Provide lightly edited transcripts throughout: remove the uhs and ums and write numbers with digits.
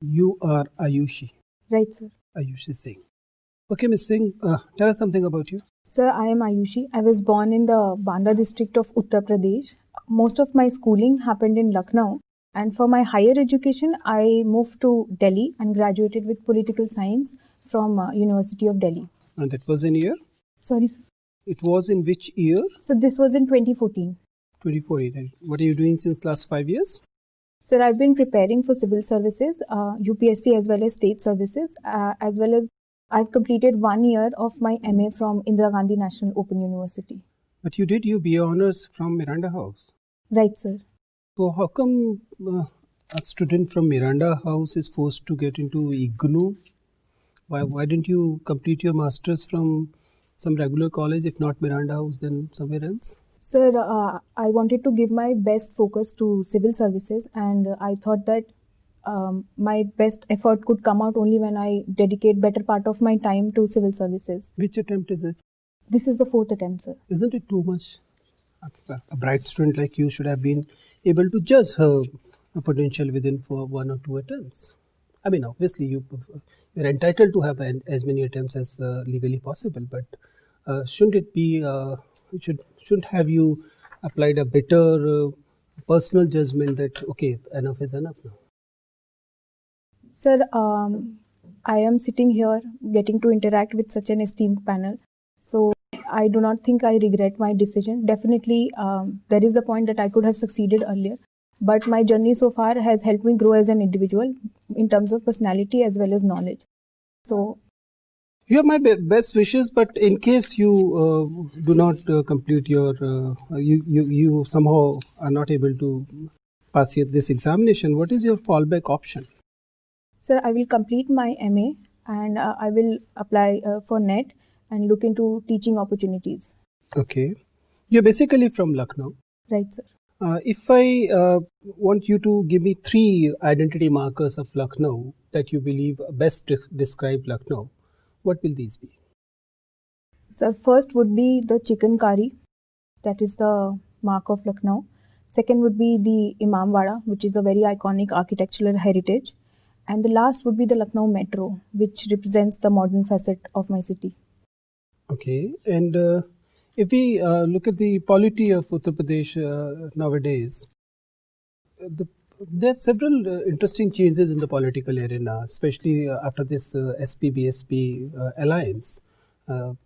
You are Ayushi. Right, sir. Ayushi Singh. Okay, Ms. Singh, tell us something about you. Sir, I am Ayushi. I was born in the Banda district of Uttar Pradesh. Most of my schooling happened in Lucknow. And for my higher education, I moved to Delhi and graduated with political science from University of Delhi. And that was in year? Sorry, sir. It was in which year? So this was in 2014. 2014. What are you doing since last 5 years? Sir, I've been preparing for civil services, UPSC as well as state services, as well as I've completed 1 year of my MA from Indira Gandhi National Open University. But you did your BA Honours from Miranda House. Right, sir. So how come a student from Miranda House is forced to get into IGNOU? Why didn't you complete your Masters from some regular college, if not Miranda House, then somewhere else? Sir, I wanted to give my best focus to civil services, and I thought that my best effort could come out only when I dedicate better part of my time to civil services. Which attempt is it? This is the 4th attempt, sir. Isn't it too much? A bright student like you should have been able to judge her potential within 1 or 2 attempts. I mean, obviously you're entitled to have as many attempts as legally possible, but shouldn't it be? Shouldn't have you applied a better personal judgment that okay, enough is enough now? Sir, I am sitting here getting to interact with such an esteemed panel. So I do not think I regret my decision. Definitely, there is the point that I could have succeeded earlier. But my journey so far has helped me grow as an individual in terms of personality as well as knowledge. So you have my best wishes, but in case you do not complete your, you somehow are not able to pass this examination, what is your fallback option? Sir, I will complete my MA and I will apply for NET and look into teaching opportunities. Okay. You're basically from Lucknow. Right, sir. If I want you to give me 3 identity markers of Lucknow that you believe best describe Lucknow, what will these be? Sir, first would be the chicken curry. That is the mark of Lucknow. Second would be the Imamwada, which is a very iconic architectural heritage. And the last would be the Lucknow Metro, which represents the modern facet of my city. Okay. And if we look at the polity of Uttar Pradesh nowadays, there are several interesting changes in the political arena, especially after this SP-BSP alliance. Do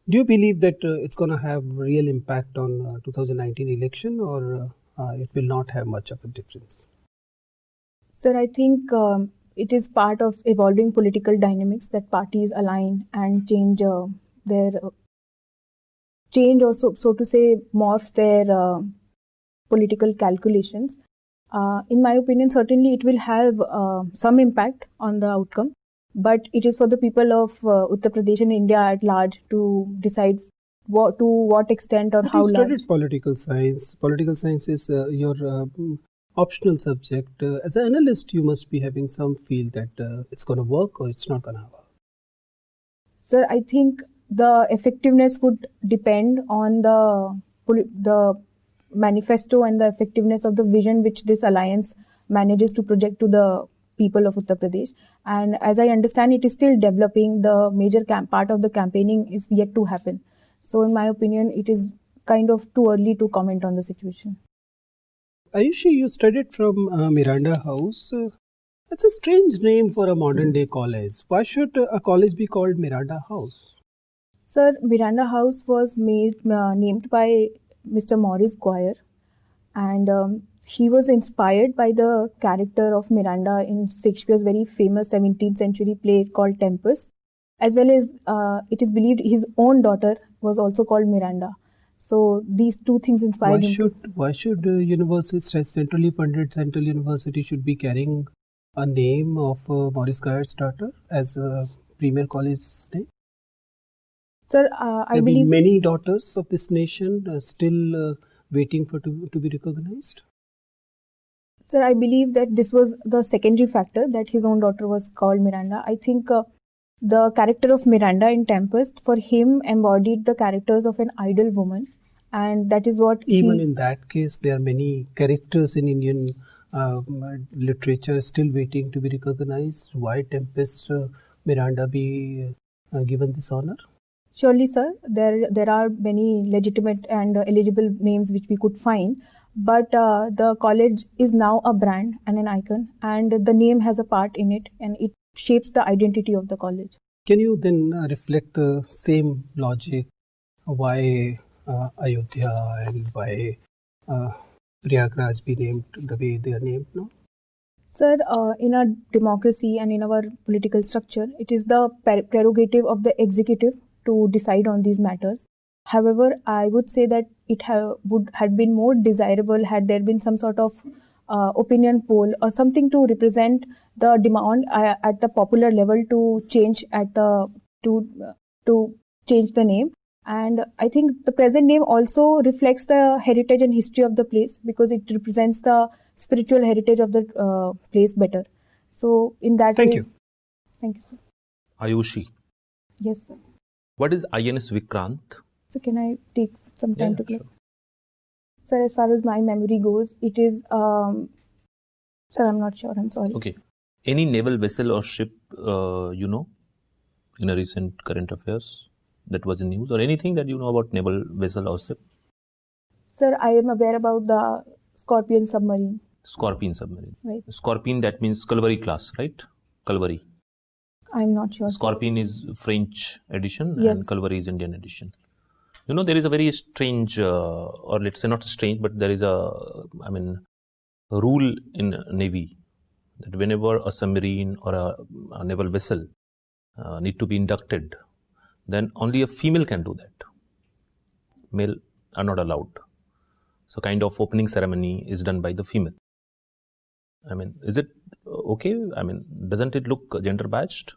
you believe that it's going to have real impact on 2019 election, or it will not have much of a difference? Sir, I think it is part of evolving political dynamics that parties align and change their change, or so to say, morph their political calculations. In my opinion, certainly it will have some impact on the outcome, but it is for the people of Uttar Pradesh and India at large to decide to what extent or how large. You studied political science. Political science is your optional subject. As an analyst, you must be having some feel that it's going to work or it's not going to work. Sir, I think the effectiveness would depend on the manifesto and the effectiveness of the vision which this alliance manages to project to the people of Uttar Pradesh. And as I understand, it is still developing. The major part of the campaigning is yet to happen. So in my opinion, it is kind of too early to comment on the situation. Ayushi, you studied from Miranda House. It's a strange name for a modern day college. Why should a college be called Miranda House? Sir, Miranda House was named by Mr. Maurice Goyer, and he was inspired by the character of Miranda in Shakespeare's very famous 17th century play called Tempest, as well as it is believed his own daughter was also called Miranda. So these two things inspired him. Why should centrally funded Central University should be carrying a name of Maurice Goyer's daughter as a premier college name? Sir, I believe many daughters of this nation still waiting to be recognized. Sir, I believe that this was the secondary factor, that his own daughter was called Miranda. I think the character of Miranda in Tempest, for him, embodied the characters of an ideal woman, and that is what even in that case, there are many characters in Indian literature is still waiting to be recognized. Why Tempest Miranda be given this honor? Surely, sir, there are many legitimate and eligible names which we could find, but the college is now a brand and an icon, and the name has a part in it, and it shapes the identity of the college. Can you then reflect the same logic? Why Ayodhya and why Prayagraj be named the way they are named now? Sir, in a democracy and in our political structure, it is the prerogative of the executive to decide on these matters. However, I would say that it would have been more desirable had there been some sort of opinion poll or something to represent the demand at the popular level to change to change the name. And I think the present name also reflects the heritage and history of the place because it represents the spiritual heritage of the place better. So in that Thank way, you. Thank you, sir. Ayushi, Yes, sir. what is INS Vikrant? So can I take some time to click? Sure. Sir, as far as my memory goes, it is, sir, I'm not sure, I'm sorry. Okay. Any naval vessel or ship, in a recent current affairs that was in news, or anything that you know about naval vessel or ship? Sir, I am aware about the Scorpion submarine. Scorpion submarine. Right. Scorpion, that means Calvary class, right? Calvary. I'm not sure. Scorpion is French edition Yes. and Calvary is Indian edition. There is a very strange, or let's say not strange, but there is a rule in Navy that whenever a submarine or a naval vessel need to be inducted, then only a female can do that. Male are not allowed. So kind of opening ceremony is done by the female. Is it okay? Doesn't it look gender biased?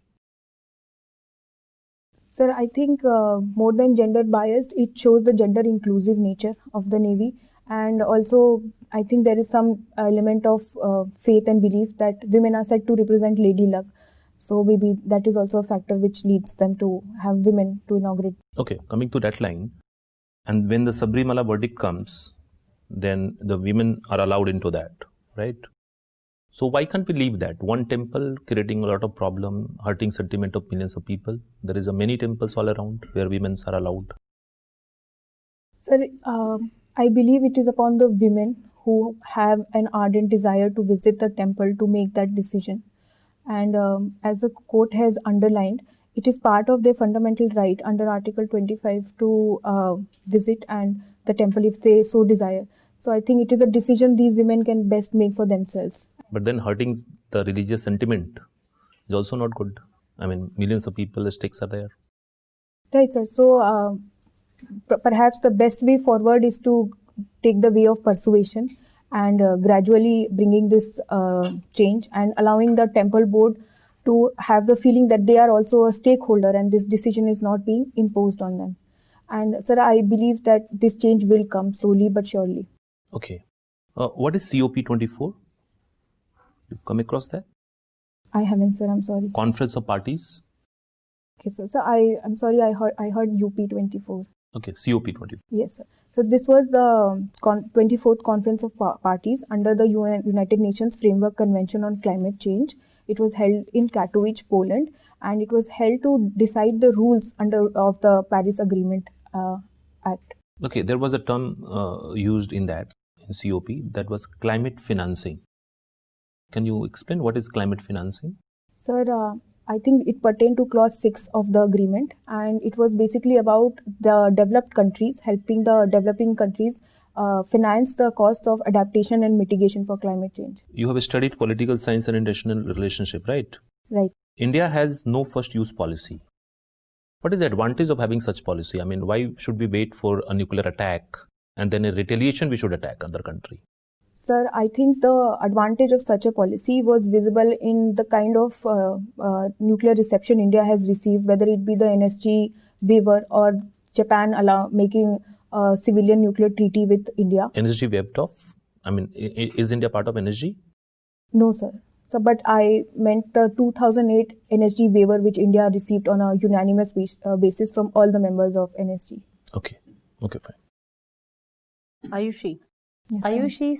Sir, I think more than gender biased, it shows the gender inclusive nature of the Navy. And also, I think there is some element of faith and belief that women are said to represent lady luck. So maybe that is also a factor which leads them to have women to inaugurate. Okay, coming to that line, and when the Sabrimala verdict comes, then the women are allowed into that, right? So why can't we leave that? One temple creating a lot of problem, hurting sentiment of millions of people. There is many temples all around where women are allowed. Sir, I believe it is upon the women who have an ardent desire to visit the temple to make that decision. And as the court has underlined, it is part of their fundamental right under Article 25 to visit and the temple if they so desire. So I think it is a decision these women can best make for themselves. But then hurting the religious sentiment is also not good. Millions of people, the stakes are there. Right, sir. So perhaps the best way forward is to take the way of persuasion and gradually bringing this change and allowing the temple board to have the feeling that they are also a stakeholder and this decision is not being imposed on them. And sir, I believe that this change will come slowly but surely. Okay. What is COP24? You've come across that? I haven't, sir. I'm sorry. Conference of Parties? Okay, so I'm sorry. I heard UP24. Okay, COP24. Yes, sir. So this was the 24th Conference of Parties under the United Nations Framework Convention on Climate Change. It was held in Katowice, Poland, and it was held to decide the rules of the Paris Agreement Act. Okay, there was a term used in COP that was climate financing. Can you explain what is climate financing? Sir, I think it pertained to clause 6 of the agreement, and it was basically about the developed countries helping the developing countries finance the cost of adaptation and mitigation for climate change. You have studied political science and international relationship, right? Right. India has no first use policy. What is the advantage of having such policy? Why should we wait for a nuclear attack and then in retaliation we should attack another country? Sir, I think the advantage of such a policy was visible in the kind of nuclear reception India has received, whether it be the NSG waiver or Japan making a civilian nuclear treaty with India. NSG waived off? Is India part of NSG? No, sir. So, but I meant the 2008 NSG waiver which India received on a unanimous basis from all the members of NSG. Okay, fine. Ayushi. Yes, Ayushi,